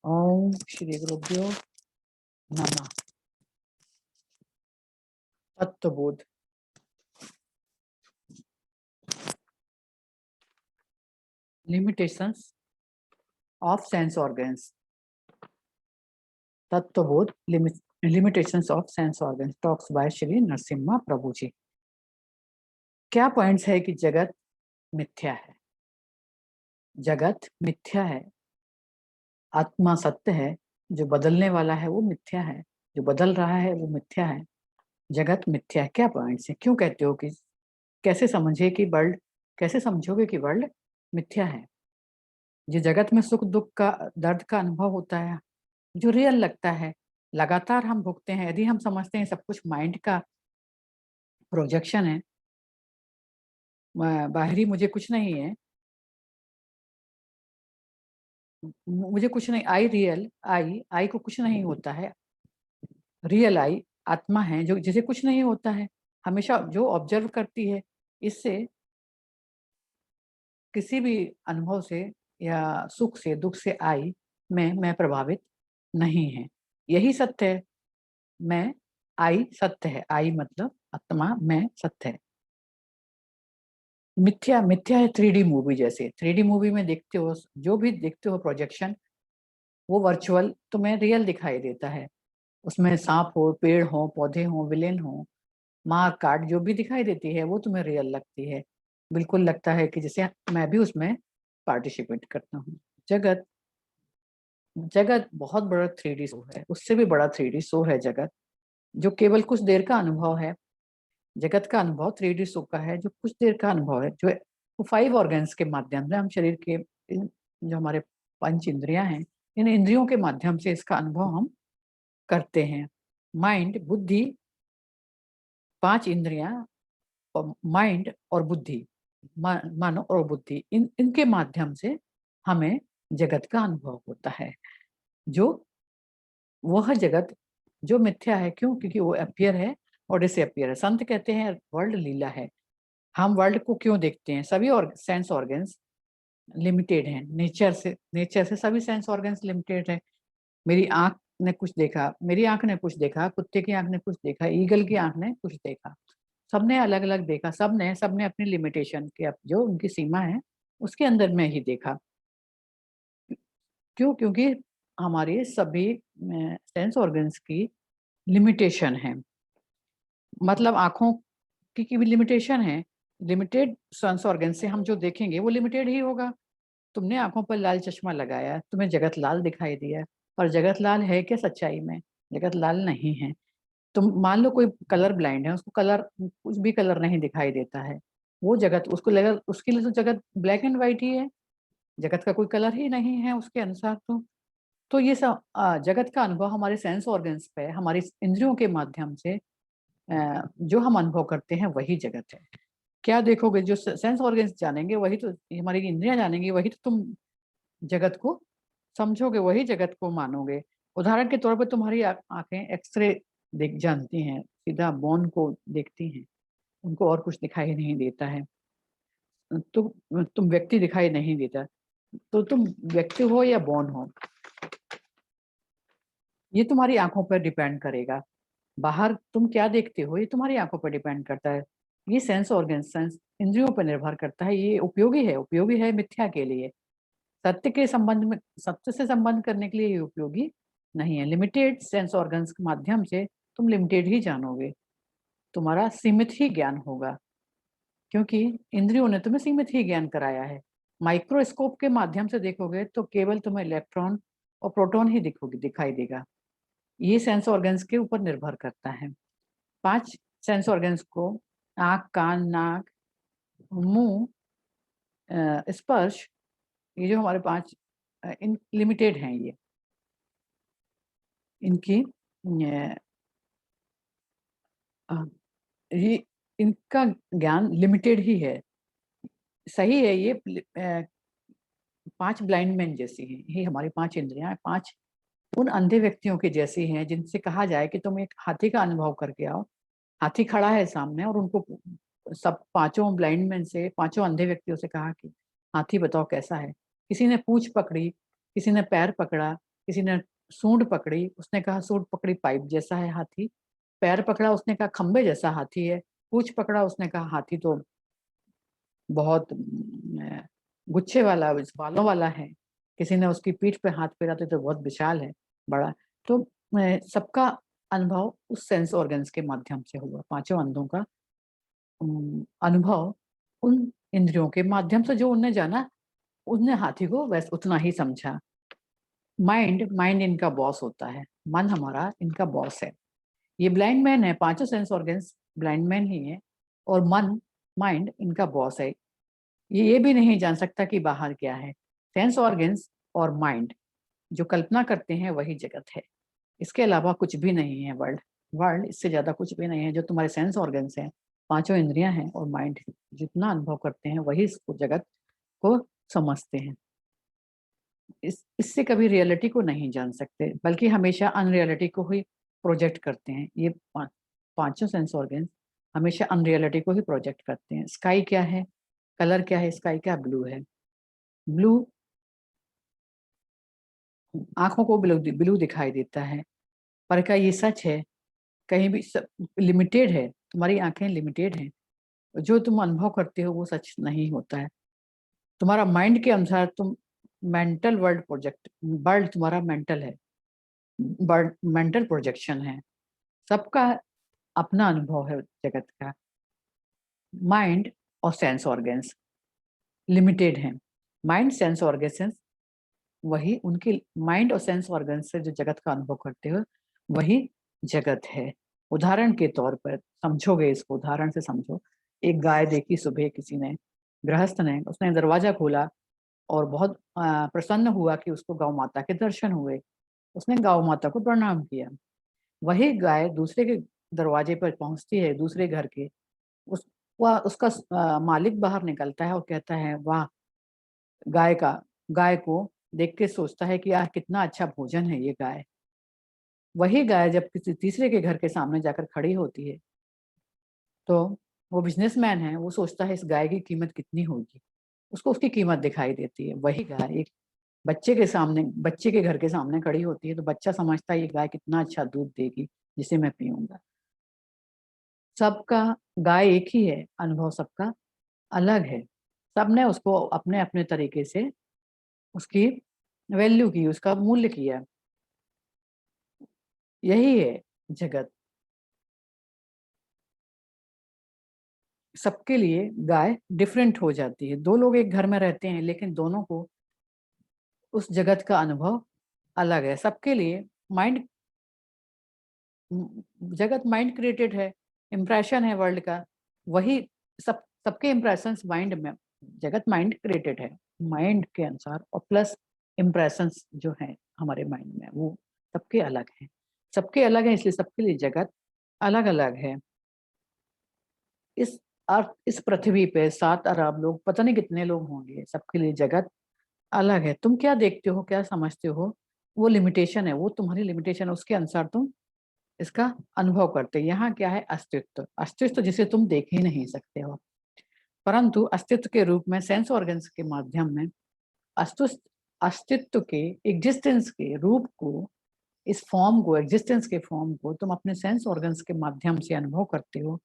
ओम श्री गुरुभ्यो नमः। Tattvabodha. Limitations of sense organs. Tattvabodha limitations of sense organs talks by Shri Narasimha Prabhu ji. क्या पॉइंट्स है कि जगत मिथ्या है, जगत मिथ्या है, आत्मा सत्य है, जो बदलने वाला है वो मिथ्या है, जो बदल रहा है वो मिथ्या है, जगत मिथ्या है। क्या पॉइंट्स है? क्यों कहते हो कि कैसे समझे कि वर्ल्ड, कैसे समझोगे कि वर्ल्ड मिथ्या है? जो जगत में सुख दुख का दर्द का अनुभव होता है, जो रियल लगता है, लगातार हम भुगते हैं। यदि हम समझते हैं सब कुछ माइंड का प्रोजेक्शन है, बाहरी मुझे कुछ नहीं है, मुझे कुछ नहीं, आई रियल, आई को कुछ नहीं होता है, रियल आई आत्मा है जो जिसे कुछ नहीं होता है, हमेशा जो ऑब्जर्व करती है। इससे किसी भी अनुभव से या सुख से दुख से आई में मैं प्रभावित नहीं है। यही सत्य है। मैं आई सत्य है, आई मतलब आत्मा, मैं सत्य है। मिथ्या मिथ्या है 3D मूवी जैसे। 3D मूवी में देखते हो, जो भी देखते हो प्रोजेक्शन, वो वर्चुअल तुम्हें रियल दिखाई देता है। उसमें सांप हो, पेड़ हो, पौधे हो, विलेन हो, मार काट जो भी दिखाई देती है वो तुम्हें रियल लगती है। बिल्कुल लगता है कि जैसे मैं भी उसमें पार्टिसिपेट करता हूँ। जगत, जगत बहुत बड़ा 3D शो है, उससे भी बड़ा 3D शो है जगत, जो केवल कुछ देर का अनुभव है। जगत का अनुभव 3D शो का है, जो कुछ देर का अनुभव है, जो 5 ऑर्गन्स के माध्यम से हम शरीर के जो हमारे 5 इंद्रियां हैं, इन इंद्रियों के माध्यम से इसका अनुभव हम करते हैं। माइंड, बुद्धि, 5 इंद्रियां और माइंड और बुद्धि, मन और बुद्धि, इनके माध्यम से हमें जगत का अनुभव होता है। जो वह जगत जो मिथ्या है, क्यों? क्योंकि वो अपियर है और डिसअपियर है। संत कहते हैं वर्ल्ड लीला है। हम वर्ल्ड को क्यों देखते हैं? सभी और सेंस ऑर्गन्स लिमिटेड हैं नेचर से, नेचर से सभी सेंस ऑर्गन्स लिमिटेड है। मेरी आंख ने कुछ देखा, मेरी आंख ने कुछ देखा, कुत्ते की आंख ने कुछ देखा, ईगल की आंख ने कुछ देखा, सबने अलग अलग देखा, सबने सबने अपनी लिमिटेशन के जो उनकी सीमा है उसके अंदर में ही देखा। क्यों? क्योंकि हमारे सभी सेंस ऑर्गन्स की लिमिटेशन है। मतलब आंखों की भी लिमिटेशन है। लिमिटेड सेंस ऑर्गन से हम जो देखेंगे वो लिमिटेड ही होगा। तुमने आंखों पर लाल चश्मा लगाया, तुम्हें जगत लाल दिखाई दिया, और जगत लाल है क्या सच्चाई में? जगत लाल नहीं है। तुम मान लो कोई कलर ब्लाइंड है, उसको कलर, कुछ भी कलर नहीं दिखाई देता है, वो जगत उसको लगा, उसके लिए तो जगत ब्लैक एंड व्हाइट ही है, जगत का कोई कलर ही नहीं है उसके अनुसार। तो ये सब जगत का अनुभव हमारे सेंस ऑर्गन्स पे, हमारी इंद्रियों के माध्यम से जो हम अनुभव करते हैं वही जगत है। क्या देखोगे? जो सेंस ऑर्गन्स जानेंगे वही तो, हमारी इंद्रियां जानेंगी वही तो तुम जगत को समझोगे, वही जगत को मानोगे। उदाहरण के तौर पर तुम्हारी आंखें एक्सरे देख जानती हैं, सीधा बोन को देखती हैं, उनको और कुछ दिखाई नहीं देता है। तुम व्यक्ति दिखाई नहीं देता, तो तुम व्यक्ति हो या बोन हो, ये तुम्हारी आंखों पर डिपेंड करेगा। बाहर तुम क्या देखते हो ये तुम्हारी आंखों पर डिपेंड करता है। ये सेंस ऑर्गन, सेंस इंद्रियों पर निर्भर करता है। ये उपयोगी है, उपयोगी है मिथ्या के लिए। सत्य के संबंध में, सत्य से संबंध करने के लिए ये उपयोगी नहीं है। लिमिटेड सेंस ऑर्गन्स के माध्यम से तुम लिमिटेड ही जानोगे, तुम्हारा सीमित ही ज्ञान होगा, क्योंकि इंद्रियों ने तुम्हें सीमित ही ज्ञान कराया है। माइक्रोस्कोप के माध्यम से देखोगे तो केवल तुम्हें इलेक्ट्रॉन और प्रोटॉन ही दिखाई देगा। ये सेंस ऑर्गन्स के ऊपर निर्भर करता है। 5 सेंस ऑर्गन्स को, आँख, कान, नाक, मुंह, स्पर्श, ये जो हमारे 5 इन लिमिटेड हैं, इनकी अ, ये इनका ज्ञान लिमिटेड ही है। सही है, ये 5 ब्लाइंड मैन जैसी हैं। ये हमारी 5 इंद्रियां 5 उन अंधे व्यक्तियों के जैसी हैं जिनसे कहा जाए कि तुम एक हाथी का अनुभव करके आओ। हाथी खड़ा है सामने और उनको सब 5 ब्लाइंड मैन से, 5 अंधे व्यक्तियों से कहा कि हाथी बताओ कैसा है। किसी ने पूंछ पकड़ी, किसी ने पैर पकड़ा, किसी ने सूंड पकड़ी, उसने कहा सूंड पकड़ी पाइप जैसा है हाथी। पैर पकड़ा, उसने कहा खंबे जैसा हाथी है। पूंछ पकड़ा, उसने कहा हाथी तो बहुत गुच्छे वाला, बालों वाला है। किसी ने उसकी पीठ पे हाथ फेरा तो बहुत विशाल है, बड़ा। तो सबका अनुभव उस सेंस ऑर्गन्स के माध्यम से हुआ। पांचों अंधों का अनुभव उन इंद्रियों के माध्यम से जो उनने जाना, उनने हाथी को वैसे उतना ही समझा। माइंड इनका बॉस होता है, मन हमारा इनका बॉस है। ये ब्लाइंड मैन है, पांचों सेंस ऑर्गन्स ब्लाइंड मैन ही है, और माइंड इनका बॉस है। ये भी नहीं जान सकता कि बाहर क्या है। सेंस ऑर्गन्स और माइंड जो कल्पना करते हैं वही जगत है, इसके अलावा कुछ भी नहीं है। वर्ल्ड इससे ज्यादा कुछ भी नहीं है। जो तुम्हारे सेंस ऑर्गन्स हैं, पांचों इंद्रियां हैं, और माइंड जितना अनुभव करते हैं वही इसको जगत को समझते हैं। इससे कभी रियलिटी को नहीं जान सकते, बल्कि हमेशा अनरियलिटी को ही प्रोजेक्ट करते हैं। ये पांचों सेंस ऑर्गन्स हमेशा अनरियलिटी को ही प्रोजेक्ट करते हैं। स्काई क्या है, कलर क्या है स्काई का? ब्लू है। ब्लू आंखों को ब्लू दिखाई देता है, पर क्या ये सच है? कहीं भी लिमिटेड है, तुम्हारी आंखें लिमिटेड हैं। जो तुम अनुभव करते हो वो सच नहीं होता है। तुम्हारा माइंड के अनुसार तुम मेंटल वर्ल्ड तुम्हारा मेंटल है, मेंटल प्रोजेक्शन है। सबका अपना अनुभव है जगत का। माइंड और सेंस ऑर्गन्स लिमिटेड हैं। माइंड सेंस ऑर्गन्स वही, उनके माइंड और सेंस ऑर्गन्स से जो जगत का अनुभव करते हो वही जगत है। उदाहरण के तौर पर समझोगे, इसको उदाहरण से समझो। एक गाय देखी सुबह किसी ने, गृहस्थ ने, उसने दरवाजा खोला और बहुत प्रसन्न हुआ कि उसको गौ माता के दर्शन हुए। उसने गौ माता को प्रणाम किया। वही गाय दूसरे के दरवाजे पर पहुंचती है, दूसरे घर के। उसका मालिक बाहर निकलता है और कहता है वाह। गाय को देख के सोचता है कि यार कितना अच्छा भोजन है ये गाय। वही गाय जब किसी तीसरे के घर के सामने जाकर खड़ी होती है, तो वो बिजनेसमैन है, वो सोचता है इस गाय की कीमत कितनी होगी। उसको उसकी कीमत दिखाई देती है। वही गाय एक बच्चे के घर के सामने खड़ी होती है, तो बच्चा समझता है ये गाय कितना अच्छा दूध देगी जिसे मैं पीऊंगा। सबका गाय एक ही है, अनुभव सबका अलग है। सबने उसको अपने अपने तरीके से उसकी वैल्यू की, उसका मूल्य किया। यही है जगत। सबके लिए गाय डिफरेंट हो जाती है। दो लोग एक घर में रहते हैं, लेकिन दोनों को उस जगत का अनुभव अलग है। सबके लिए माइंड जगत माइंड क्रिएटेड है, इम्प्रेशन है वर्ल्ड का। वही सबके इम्प्रेशंस माइंड में, जगत माइंड क्रिएटेड है माइंड के अनुसार, और प्लस इम्प्रेशंस जो है हमारे माइंड में वो सबके अलग हैं। सबके अलग है, इसलिए सबके लिए जगत अलग अलग है। इस पृथ्वी पे 7 अरब लोग, पता नहीं कितने लोग होंगे, सबके लिए जगत अलग है। तुम क्या देखते हो, क्या समझते हो, वो लिमिटेशन है, वो तुम्हारी लिमिटेशन है। उसके अनुसार तुम इसका अनुभव करते। यहाँ क्या है? अस्तित्व। अस्तित्व जिसे तुम देख ही नहीं सकते हो, परंतु अस्तित्व के रूप में सेंस ऑर्गन्स के माध्यम में अस्तित्व अस्तित्व के एग्जिस्टेंस के रूप को, इस फॉर्म को, एग्जिस्टेंस के फॉर्म को तुम अपने सेंस ऑर्गन्स के माध्यम से अनुभव करते हो,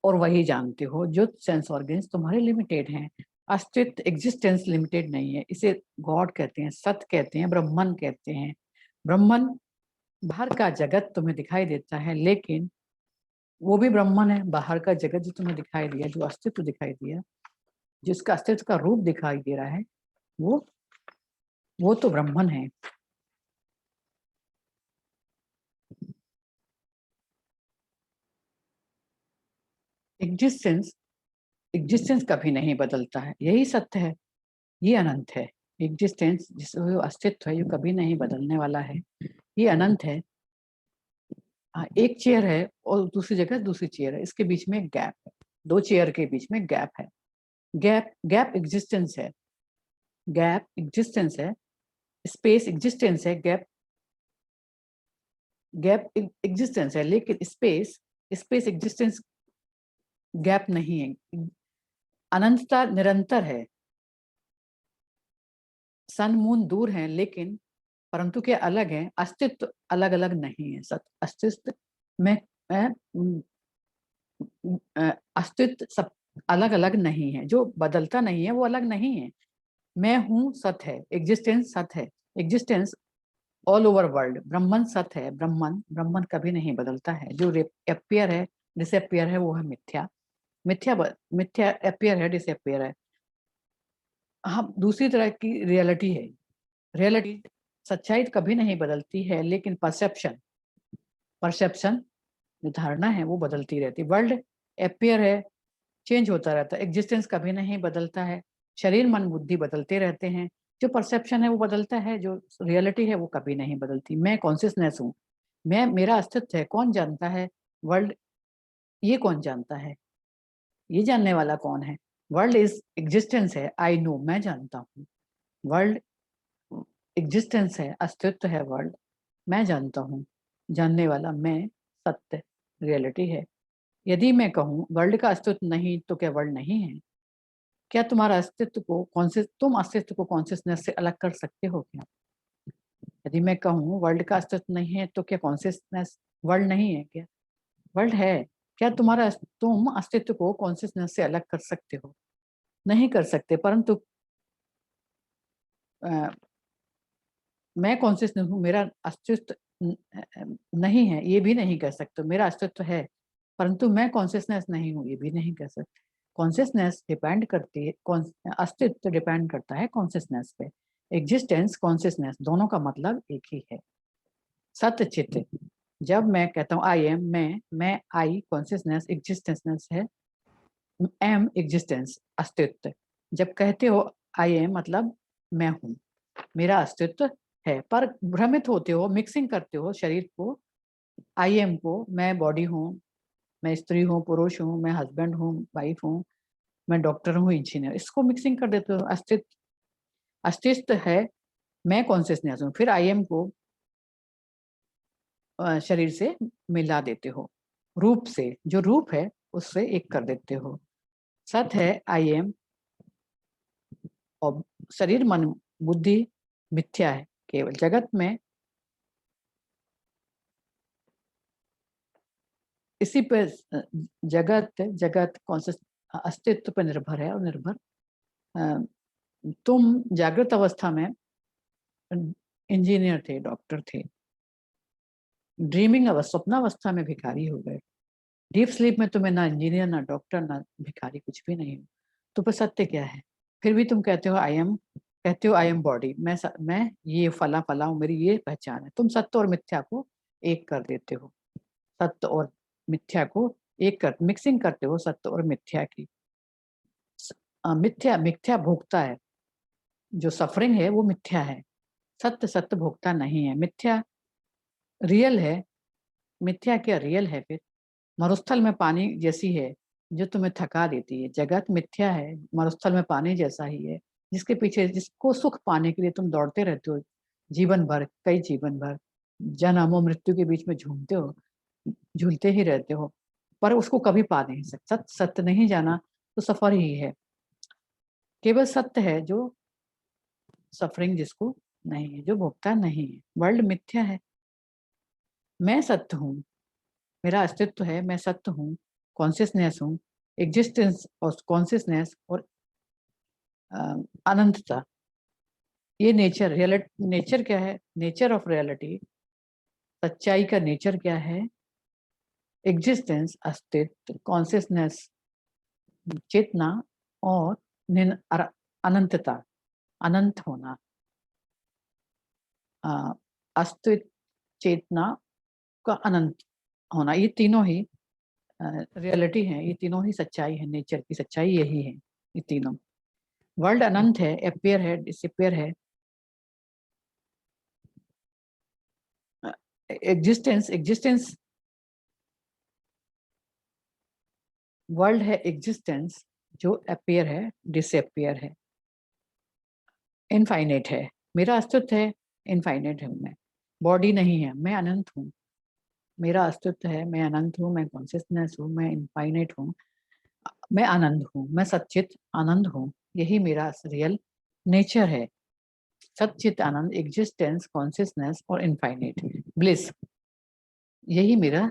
और वही जानते हो जो सेंस ऑर्गन्स तुम्हारे लिमिटेड हैं। अस्तित्व, एग्जिस्टेंस लिमिटेड नहीं है। इसे गॉड कहते हैं, सत्य कहते हैं, ब्रह्मन कहते हैं। ब्रह्मन बाहर का जगत तुम्हें दिखाई देता है, लेकिन वो भी ब्रह्मन है। बाहर का जगत जो तुम्हें दिखाई दिया, जो अस्तित्व दिखाई दिया, जिसका अस्तित्व का रूप दिखाई दे रहा है, वो तो ब्रह्मन है। एग्जिस्टेंस एग्जिस्टेंस कभी नहीं बदलता है, यही सत्य है। ये अनंत है। एग्जिस्टेंस जिसका अस्तित्व है, ये कभी नहीं बदलने वाला है। ये अनंत है। एक चेयर है और दूसरी जगह दूसरी चेयर है, इसके बीच में गैप है। दो चेयर के बीच में गैप है। गैप एग्जिस्टेंस है। गैप एग्जिस्टेंस है। स्पेस एग्जिस्टेंस है। गैप गैप एग्जिस्टेंस है, लेकिन स्पेस स्पेस एग्जिस्टेंस गैप नहीं है। अनंतता निरंतर है। सन मून दूर है, लेकिन परंतु क्या अलग है? अस्तित्व अलग अलग नहीं है। अस्तित्व में अस्तित्व सब अलग अलग नहीं है, जो बदलता नहीं है वो अलग नहीं है। मैं हूँ सत्य है, एग्जिस्टेंस सत्य है, एग्जिस्टेंस ऑल ओवर वर्ल्ड। ब्रह्मन सत्य है, ब्रह्मन ब्रह्मन कभी नहीं बदलता है। जो अपियर है, डिसअपियर है, वो है मिथ्या। मिथ्या अपियर है, डिसअपियर है। हम दूसरी तरह की रियलिटी है। रियलिटी, सच्चाई कभी नहीं बदलती है, लेकिन परसेप्शन परसेप्शन जो धारणा है वो बदलती रहती है। वर्ल्ड अपियर है, चेंज होता रहता है। एग्जिस्टेंस कभी नहीं बदलता है। शरीर मन बुद्धि बदलते रहते हैं। जो परसेप्शन है वो बदलता है, जो रियलिटी है वो कभी नहीं बदलती। मैं कॉन्शियसनेस हूँ, मैं, मेरा अस्तित्व है। कौन जानता है? वर्ल्ड। ये कौन जानता है? ये जानने वाला कौन है? वर्ल्ड इज एग्जिस्टेंस है, आई नो, मैं जानता हूँ। वर्ल्ड एग्जिस्टेंस है, अस्तित्व है वर्ल्ड, मैं जानता हूँ। जानने वाला मैं, सत्य, रियलिटी है। यदि मैं कहूँ वर्ल्ड का अस्तित्व नहीं, तो क्या वर्ल्ड नहीं है? क्या तुम्हारा अस्तित्व को तुम अस्तित्व को कॉन्शियसनेस से अलग कर सकते हो क्या? यदि मैं कहूँ वर्ल्ड का अस्तित्व नहीं है, तो क्या कॉन्शियसनेस वर्ल्ड नहीं है क्या? वर्ल्ड है। क्या तुम अस्तित्व को कॉन्शियसनेस से अलग कर सकते हो? नहीं कर सकते। परंतु मैं कॉन्शियसनेस हूँ, मेरा अस्तित्व नहीं है, ये भी नहीं कह सकते। मेरा अस्तित्व है, परंतु मैं कॉन्शियसनेस नहीं हूँ, ये भी नहीं कह सकते। कॉन्शियसनेस डिपेंड करती है, अस्तित्व डिपेंड करता है कॉन्शियसनेस पे। एग्जिस्टेंस, कॉन्शियसनेस, दोनों का मतलब एक ही है। सत्य चित्त। जब मैं कहता हूँ आई एम, मैं आई कॉन्शियसनेस, एग्जिस्टेंस है, एम एग्जिस्टेंस अस्तित्व। जब कहते हो आई एम, मतलब मैं हूँ, मेरा अस्तित्व है। पर भ्रमित होते हो, मिक्सिंग करते हो शरीर को, आई एम को। मैं बॉडी हूँ, मैं स्त्री हूँ, पुरुष हूँ, मैं हस्बैंड हूँ, वाइफ हूँ, मैं डॉक्टर हूँ, इंजीनियर, इसको मिक्सिंग कर देते हो। अस्तित्व है, मैं कॉन्शियसनेस हूँ, फिर आई एम को शरीर से मिला देते हो, रूप से, जो रूप है उससे एक कर देते हो। सत्य है आई एम, और शरीर मन बुद्धि मिथ्या है केवल। जगत में इसी पे जगत जगत कॉन्शियस अस्तित्व पर निर्भर है। और तुम जागृत अवस्था में इंजीनियर थे, डॉक्टर थे, ड्रीमिंग अवस्था, स्वप्नावस्था में भिखारी हो गए। डीप स्लीप में तुम्हें ना इंजीनियर, ना डॉक्टर, ना भिखारी, कुछ भी नहीं हो। तो पर सत्य क्या है? फिर भी तुम कहते हो आई एम, कहते हो आई एम बॉडी, मैं ये फला फला हूँ, मेरी ये पहचान है। तुम सत्य और मिथ्या को एक कर देते हो। सत्य और मिथ्या को एक कर, मिक्सिंग करते हो सत्य और मिथ्या की। मिथ्या मिथ्या भोगता है, जो सफरिंग है वो मिथ्या है। सत्य सत्य भोगता नहीं है। मिथ्या रियल है, मिथ्या क्या रियल है? फिर मरुस्थल में पानी जैसी है, जो तुम्हें थका देती है। जगत मिथ्या है, मरुस्थल में पानी जैसा ही है, जिसके पीछे, जिसको सुख पाने के लिए तुम दौड़ते रहते हो जीवन भर, कई जीवन भर, जन्म और मृत्यु के बीच में झूमते हो, झूलते ही रहते हो, पर उसको कभी पा नहीं सकते। सत्य नहीं जाना तो सफर ही है। केवल सत्य है जो सफरिंग, जिसको नहीं है, जो भोगता नहीं है। वर्ल्ड मिथ्या है, मैं सत्य हूँ, मेरा अस्तित्व है, मैं सत्य हूँ, कॉन्शियसनेस हूँ। एग्जिस्टेंस और कॉन्शियसनेस और अनंतता, ये नेचर, रियलिटी। नेचर क्या है? नेचर ऑफ रियलिटी, सच्चाई का नेचर क्या है? एग्जिस्टेंस अस्तित्व, कॉन्शियसनेस चेतना, और अनंतता, अनंत होना। अस्तित्व, चेतना का अनंत होना, ये तीनों ही रियलिटी है, ये तीनों ही सच्चाई है। नेचर की सच्चाई यही है, ये तीनों। वर्ल्ड अनंत है, अपियर है, डिसअपियर है। एग्जिस्टेंस एग्जिस्टेंस वर्ल्ड है एग्जिस्टेंस, जो अपियर है, डिसअपियर है, इनफाइनेट है। मेरा अस्तित्व है, इनफाइनेट है। मैं बॉडी नहीं है, मैं अनंत हूँ। मेरा अस्तित्व है, मैं अनंत हूँ, मैं कॉन्शियसनेस हूँ, मैं इनफाइनेट हूँ, मैं आनंद हूँ, मैं सच्चित आनंद हूँ। यही मेरा रियल नेचर है। सच्चित आनंद, एग्जिस्टेंस, कॉन्शियसनेस और इनफाइनाइट ब्लिस, यही मेरा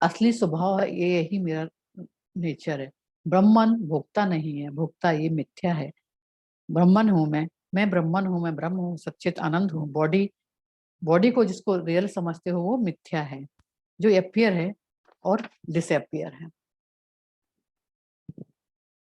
असली स्वभाव है, ये यही मेरा नेचर है। ब्रह्मन भोक्ता नहीं है, भोक्ता ये मिथ्या है। ब्रह्मन हूँ मैं ब्रह्मन हूँ, मैं ब्रह्म हूँ, सच्चित आनंद हूँ। बॉडी को जिसको रियल समझते हो वो मिथ्या है, जो अपीयर है और डिसअपियर है।